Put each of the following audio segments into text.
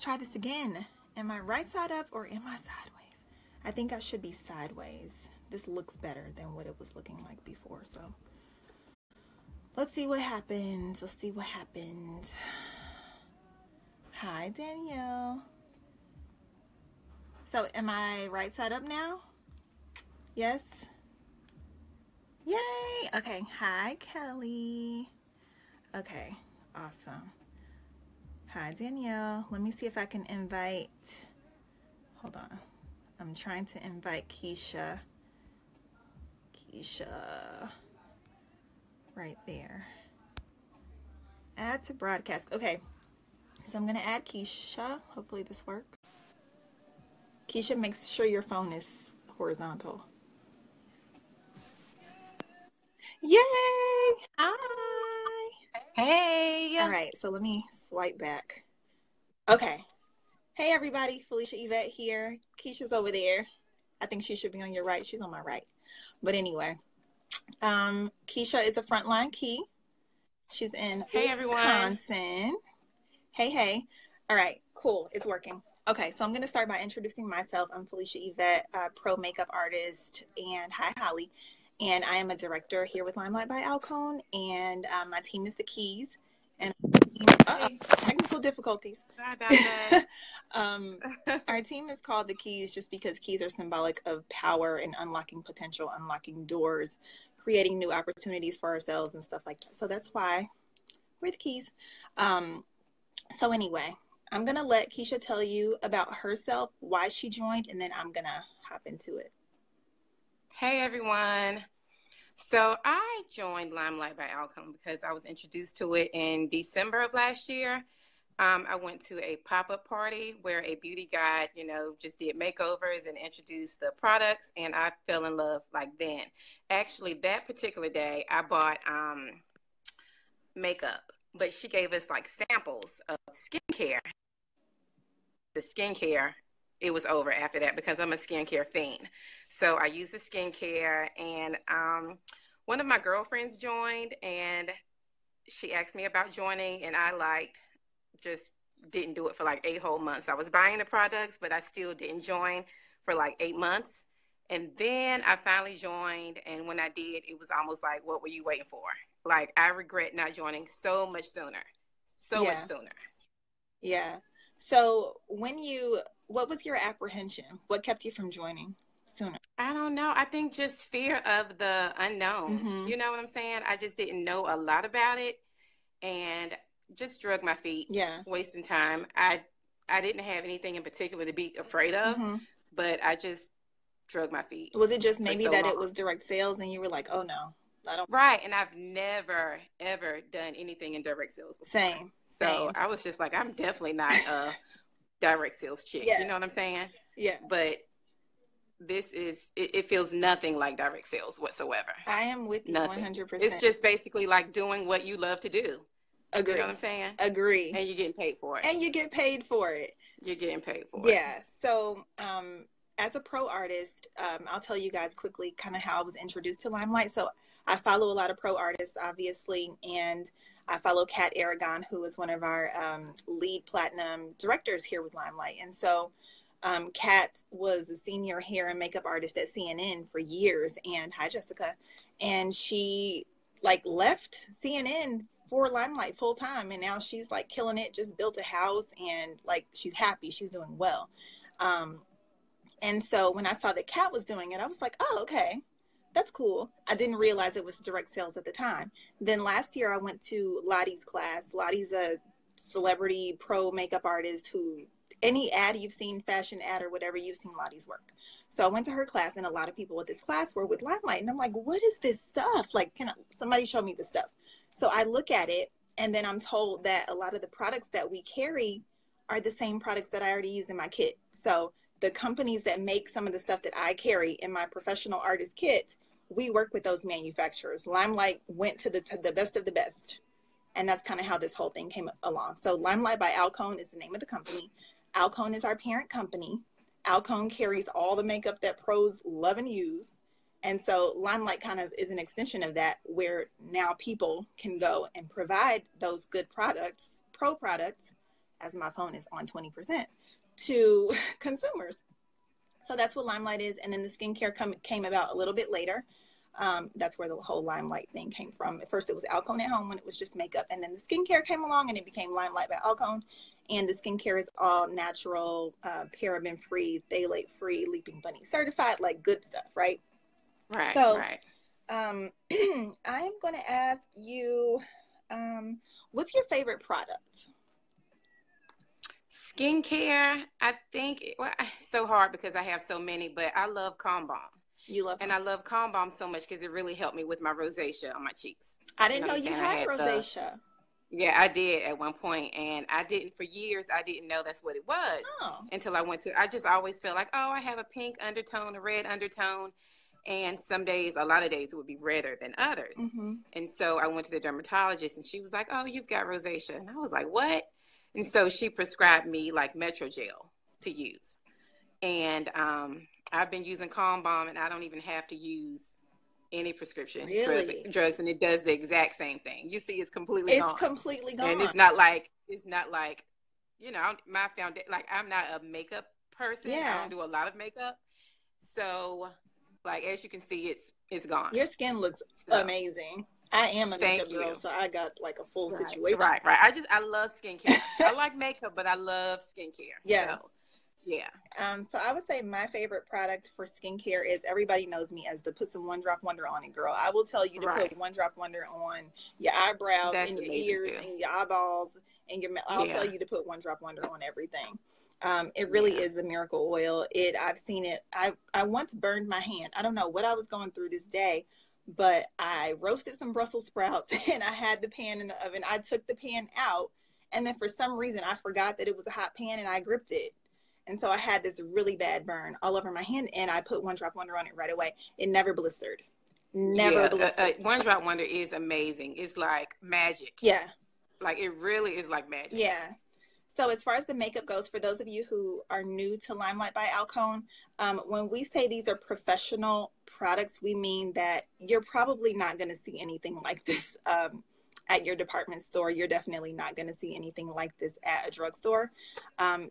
try this again. Am I right side up or am I sideways? I think I should be sideways. This looks better than what it was looking like before. So let's see what happens. Let's see what happens. Hi, Danielle. So am I right side up now? Yes? Yay! Okay. Hi, Kelly. Okay. Awesome. Hi, Danielle. Let me see if I can invite. Hold on. I'm trying to invite Keisha. Keisha. Right there. Add to broadcast. Okay. So I'm going to add Keisha. Hopefully this works. Keisha, make sure your phone is horizontal. Yay! Hi! Hey! All right, so let me swipe back. Okay. Hey, everybody. Felicia Yvette here. Keisha's over there. I think she should be on your right. She's on my right. But anyway, Keisha is a frontline key. She's in Wisconsin. Hey, hey. All right, cool. It's working. Okay, so I'm going to start by introducing myself. I'm Felicia Yvette, pro makeup artist, and hi, Holly. And I am a director here with Limelight by Alcone, and my team is the Keys. And technical difficulties. Sorry about that. Our team is called the Keys just because keys are symbolic of power and unlocking potential, unlocking doors, creating new opportunities for ourselves and stuff like that. So that's why we're the Keys. So anyway, I'm going to let Keisha tell you about herself, why she joined, and then I'm going to hop into it. Hey, everyone. So I joined Limelight by Alcone because I was introduced to it in December of last year. I went to a pop-up party where a beauty guide, just did makeovers and introduced the products, and I fell in love like then. Actually, that particular day, I bought makeup, but she gave us like samples of skincare. The skincare, it was over after that because I'm a skincare fiend. So I used the skincare, and one of my girlfriends joined, and she asked me about joining, and I just didn't do it for like 8 whole months. I was buying the products, but I still didn't join for like 8 months. And then I finally joined, and when I did, it was almost like, what were you waiting for? Like, I regret not joining so much sooner. Much sooner. Yeah. So what was your apprehension? What kept you from joining sooner? I don't know. I think just fear of the unknown. Mm-hmm. You know what I'm saying? I just didn't know a lot about it and just drug my feet. Yeah. Wasting time. I didn't have anything in particular to be afraid of, but I just drug my feet. Was it just maybe that it was direct sales and you were like, oh no, I don't. Right. And I've never, ever done anything in direct sales before. Same. I was just like, I'm definitely not a direct sales chick. Yeah. You know what I'm saying? Yeah. But it feels nothing like direct sales whatsoever. I am with you 100%. It's just basically like doing what you love to do. Agree. You know what I'm saying? Agree. And you're getting paid for it. And you get paid for it. You're getting paid for it. Yeah. So, as a pro artist, I'll tell you guys quickly kind of how I was introduced to Limelight. So I follow a lot of pro artists, obviously, and I follow Kat Aragon, who is one of our lead platinum directors here with Limelight. And so Kat was a senior hair and makeup artist at CNN for years. And hi, Jessica. And she left CNN for Limelight full time. And now she's killing it, just built a house and she's happy. She's doing well. And so when I saw that Kat was doing it, I was like, oh, okay, that's cool. I didn't realize it was direct sales at the time. Then last year I went to Lottie's class. Lottie's a celebrity pro makeup artist who any ad you've seen, fashion ad or whatever, you've seen Lottie's work. So I went to her class, and a lot of people at this class were with Limelight. And I'm like, what is this stuff? Can somebody show me the stuff? So I look at it, and then I'm told that a lot of the products that we carry are the same products that I already use in my kit. So the companies that make some of the stuff that I carry in my professional artist kit, we work with those manufacturers. Limelight went to the best of the best. And that's kind of how this whole thing came along. So Limelight by Alcone is the name of the company. Alcone is our parent company. Alcone carries all the makeup that pros love and use. And so Limelight kind of is an extension of that, where now people can go and provide those good products, pro products, as my phone is on 20%, to consumers. So that's what Limelight is. And then the skincare came about a little bit later. That's where the whole Limelight thing came from. At first it was Alcone at Home when it was just makeup. And then the skincare came along and it became Limelight by Alcone. And the skincare is all natural, paraben-free, phthalate-free, Leaping Bunny certified, like good stuff, right? Right, so, right. I am going to ask you, what's your favorite product? Skincare, I think, well, it's so hard because I have so many, but I love Calm Balm. You love And I love Calm Balm so much because it really helped me with my rosacea on my cheeks. I didn't know you had rosacea. Yeah, I did at one point, and I didn't, for years, I didn't know that's what it was until I just always felt like, oh, I have a pink undertone, a red undertone, and some days, a lot of days, it would be redder than others. Mm-hmm. And so I went to the dermatologist, and she was like, oh, you've got rosacea. And I was like, what? And so she prescribed me like Metrogel to use. And I've been using Calm Balm, and I don't even have to use any prescription drugs, and it does the exact same thing. You see, it's completely gone. It's completely gone. And it's not like, you know, my foundation, like I'm not a makeup person. Yeah. I don't do a lot of makeup. So like, as you can see, it's gone. Your skin looks amazing. I am a makeup girl, so I got like a full situation. Right. I love skincare. I like makeup, but I love skincare. Yeah. So, yeah. So I would say my favorite product for skincare is, everybody knows me as the put some One Drop Wonder on it girl. I will tell you to put One Drop Wonder on your eyebrows and your ears and your eyeballs and your. I'll tell you to put One Drop Wonder on everything. It really is the miracle oil. I've seen it. I once burned my hand. I don't know what I was going through this day, but I roasted some Brussels sprouts and I had the pan in the oven. I took the pan out, and then for some reason I forgot that it was a hot pan and I gripped it. And so I had this really bad burn all over my hand, and I put One Drop Wonder on it right away. It never blistered. Blistered. One Drop Wonder is amazing. It's like magic. Yeah. Like, it really is like magic. Yeah. So as far as the makeup goes, for those of you who are new to Limelight by Alcone, when we say these are professional products, we mean that you're probably not going to see anything like this at your department store. You're definitely not going to see anything like this at a drugstore.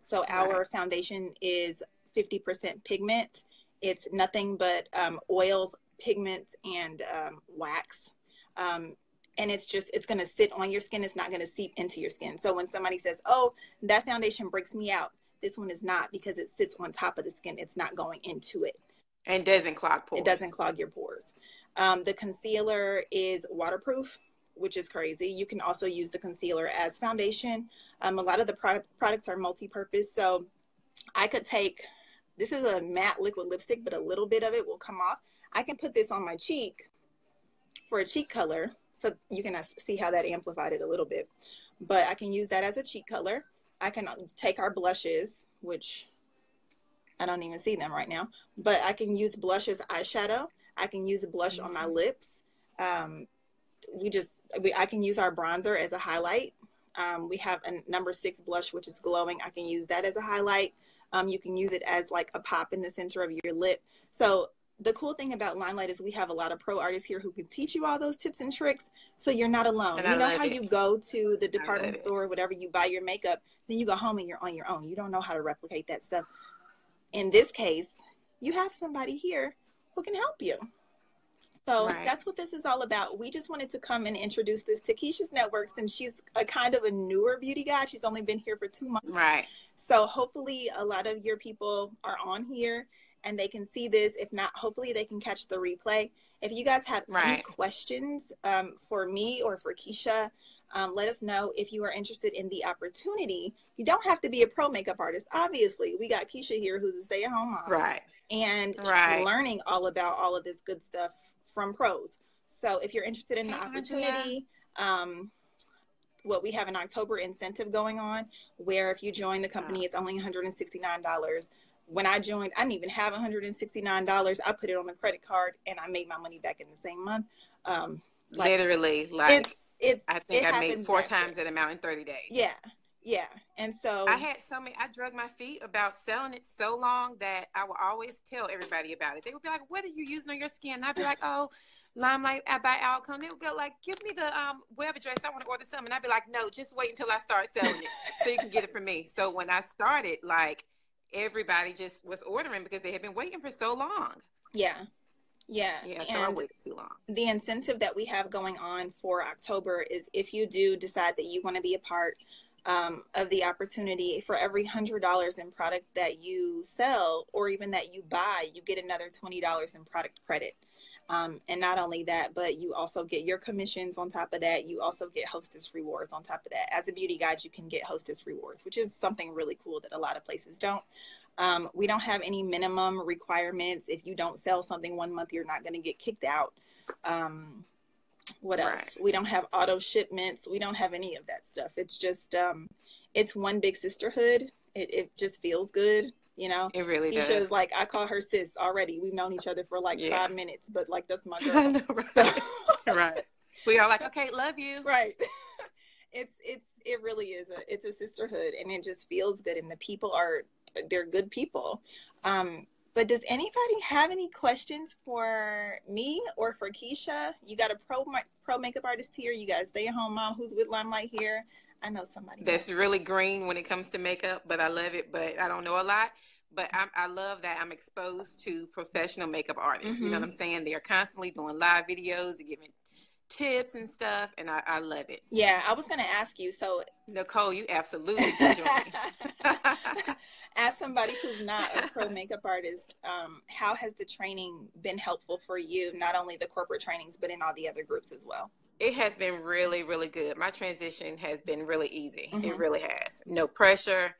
So our foundation is 50% pigment. It's nothing but oils, pigments, and wax. And it's going to sit on your skin. It's not going to seep into your skin. So when somebody says, oh, that foundation breaks me out, this one is not, because it sits on top of the skin. It's not going into it. And doesn't clog pores. It doesn't clog your pores. The concealer is waterproof, which is crazy. You can also use the concealer as foundation. A lot of the products are multi-purpose. So I could take, this is a matte liquid lipstick, but a little bit of it will come off. I can put this on my cheek for a cheek color. So you can see how that amplified it a little bit. But I can use that as a cheek color. I can take our blushes, which I don't even see them right now. But I can use blush as eyeshadow. I can use a blush on my lips. I can use our bronzer as a highlight. We have a number 6 blush, which is glowing. I can use that as a highlight. You can use it as like a pop in the center of your lip. So the cool thing about Limelight is we have a lot of pro artists here who can teach you all those tips and tricks. So you're not alone. You know how you go to the department store, whatever, you buy your makeup, then you go home and you're on your own. You don't know how to replicate that stuff. In this case, you have somebody here who can help you. So that's what this is all about. We just wanted to come and introduce this to Keisha's network, since she's a kind of a newer beauty guide. She's only been here for 2 months. Right. So hopefully a lot of your people are on here and they can see this. If not, hopefully they can catch the replay. If you guys have any questions for me or for Keisha, let us know. If you are interested in the opportunity, you don't have to be a pro makeup artist. Obviously, we got Keisha here who's a stay-at-home mom. Right. And learning all about all of this good stuff from pros. So if you're interested in the opportunity, we have an October incentive going on, where if you join the company, it's only $169. When I joined, I didn't even have $169. I put it on a credit card and I made my money back in the same month. Literally, like it's I think I made 4 times that amount in 30 days. Yeah. Yeah. And so I drug my feet about selling it so long that I will always tell everybody about it. They would be like, what are you using on your skin? And I'd be like, oh, Limelight by Outcome. They would go like, give me the web address. I want to order some. And I'd be like, no, just wait until I start selling it so you can get it from me. So when I started, like, everybody just was ordering because they had been waiting for so long. Yeah. Yeah. Yeah, so I waited too long. The incentive that we have going on for October is if you do decide that you want to be a part of the opportunity, for every $100 in product that you sell or even that you buy, you get another $20 in product credit. And not only that, but you also get your commissions on top of that. You also get hostess rewards on top of that. As a beauty guide, you can get hostess rewards, which is something really cool that a lot of places don't. We don't have any minimum requirements. If you don't sell something one month, you're not going to get kicked out. What else? Right. We don't have auto shipments. We don't have any of that stuff. It's just, it's one big sisterhood. It just feels good. You know, it really does. Keisha is like, I call her sis already. We've known each other for like 5 minutes, but like, that's my girl. I know, right? Right. We are like, okay, love you. Right. It really is it's a sisterhood, and it just feels good. And the people they're good people. But does anybody have any questions for me or for Keisha? You got a pro makeup artist here. You got a stay-at-home mom who's with Limelight here. I know somebody that's really green when it comes to makeup, but I love it. But I don't know a lot. But I love that I'm exposed to professional makeup artists. Mm-hmm. You know what I'm saying? They are constantly doing live videos and giving tips and stuff, and I love it. Yeah, I was going to ask you. So, Nicole, you absolutely can join. As somebody who's not a pro makeup artist, how has the training been helpful for you? Not only the corporate trainings, but in all the other groups as well. It has been really, really good. My transition has been really easy. Mm-hmm. It really has. No pressure,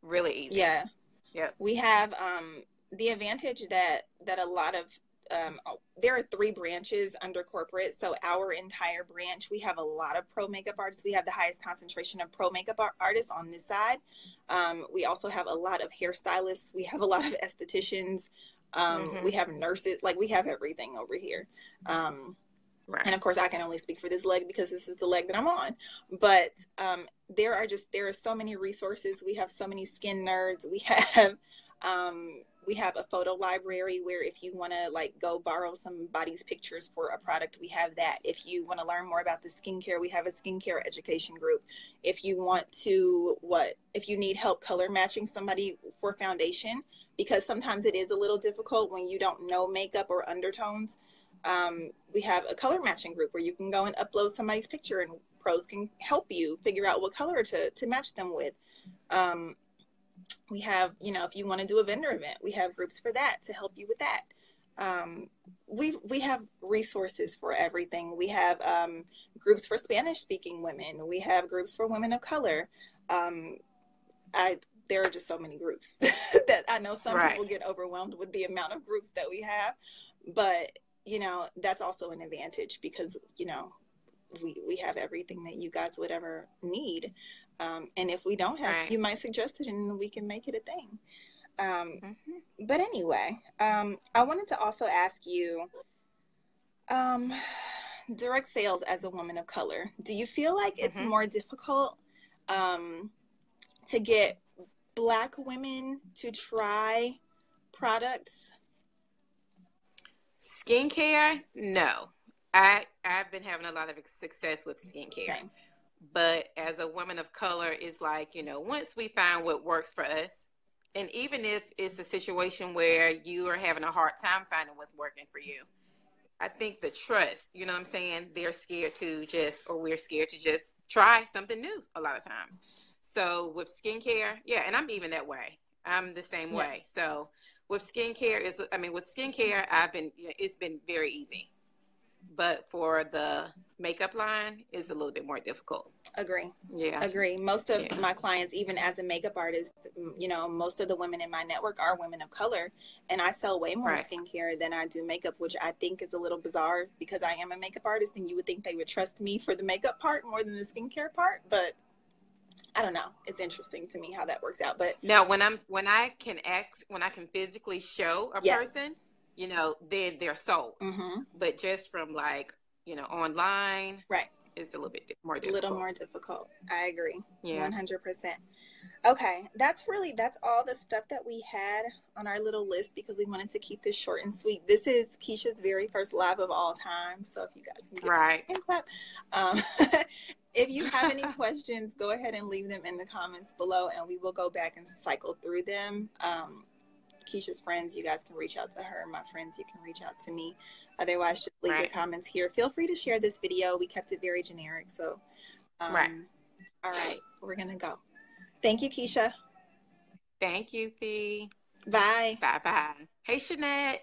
really easy. Yeah. Yeah. We have the advantage that a lot of there are 3 branches under corporate. So our entire branch, we have a lot of pro makeup artists. We have the highest concentration of pro makeup artists on this side. We also have a lot of hairstylists. We have a lot of estheticians. Mm-hmm. We have nurses. Like, we have everything over here. Right. And of course, I can only speak for this leg because this is the leg that I'm on. But there are so many resources. We have so many skin nerds. We have a photo library where if you want to like go borrow somebody's pictures for a product, we have that. If you want to learn more about the skincare, we have a skincare education group. If you want to, if you need help color matching somebody for foundation, because sometimes it is a little difficult when you don't know makeup or undertones. We have a color matching group where you can go and upload somebody's picture and pros can help you figure out what color to match them with. We have, if you want to do a vendor event, we have groups for that to help you with that. We have resources for everything. We have groups for Spanish speaking women. We have groups for women of color. There are just so many groups that I know some people get overwhelmed with the amount of groups that we have, but that's also an advantage because, we have everything that you guys would ever need. And if we don't have, you might suggest it and we can make it a thing. Mm-hmm. But anyway, I wanted to also ask you, direct sales as a woman of color, do you feel like it's more difficult to get Black women to try products? Skincare? No. I've been having a lot of success with skincare. Same. But as a woman of color, it's like, once we find what works for us, and even if it's a situation where you are having a hard time finding what's working for you, I think the trust, you know what I'm saying? We're scared to just try something new a lot of times. So with skincare, and I'm even that way. I'm the same way. So with skincare, it's been very easy. But for the makeup line, it's a little bit more difficult. Agree. Yeah. Agree. Most of my clients, even as a makeup artist, most of the women in my network are women of color, and I sell way more skincare than I do makeup, which I think is a little bizarre because I am a makeup artist and you would think they would trust me for the makeup part more than the skincare part, but I don't know. It's interesting to me how that works out. But now when I can physically show a person, then they're sold. Mm-hmm. But just from online, is a little bit more A difficult. little more difficult. I agree. Yeah. 100%. Okay, that's all the stuff that we had on our little list because we wanted to keep this short and sweet. This is Keisha's very first live of all time, so if you guys can give Right. a clap. If you have any questions, go ahead and leave them in the comments below, and we will go back and cycle through them. Keisha's friends, you guys can reach out to her. My friends, you can reach out to me. Otherwise, just leave your comments here. Feel free to share this video. We kept it very generic, so all right, we're gonna go. Thank you, Keisha. Thank you, Fee. Bye. Bye-bye. Hey, Shanette.